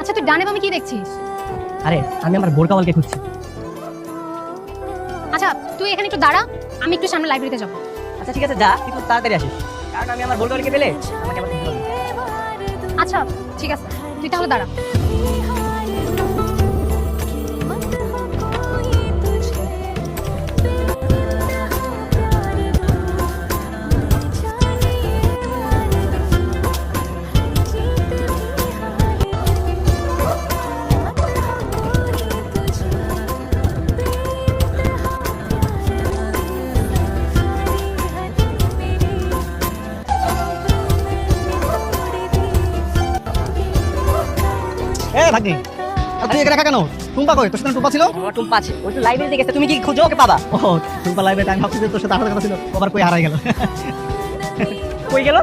আচ্ছা তুই ডানে বামে কি দেখছিস? আরে আমি আমার বোরকাওয়ালকে খুঁজছি। আচ্ছা তুই এখানে একটু দাঁড়া, আমি একটু সামনে লাইব্রেরিতে যাবো। আচ্ছা ঠিক আছে যা, কিন্তু তাড়াতাড়ি আসিস, কারণ আমি আমার বোরকাওয়ালকে পেলে আমাকে আবার খুঁজতে হবে। আচ্ছা ঠিক আছে, তুই তাহলে দাঁড়া। ভাগ্নি, আর তুই এখানে রাখা কেন? টুম্পা কই? তোর সাথে টুম্পা ছিল? আমার টুম্পা আছে, ওই তো লাইব্রেরিতে গেছে, তুমি কি খুঁজো ওকে পাবা। ও টুম্পা লাইব্রেরি, আমি ভাবছি যে তোর সাথে আসার কথা ছিল, আবার কই হারাই গেল। কই গেল?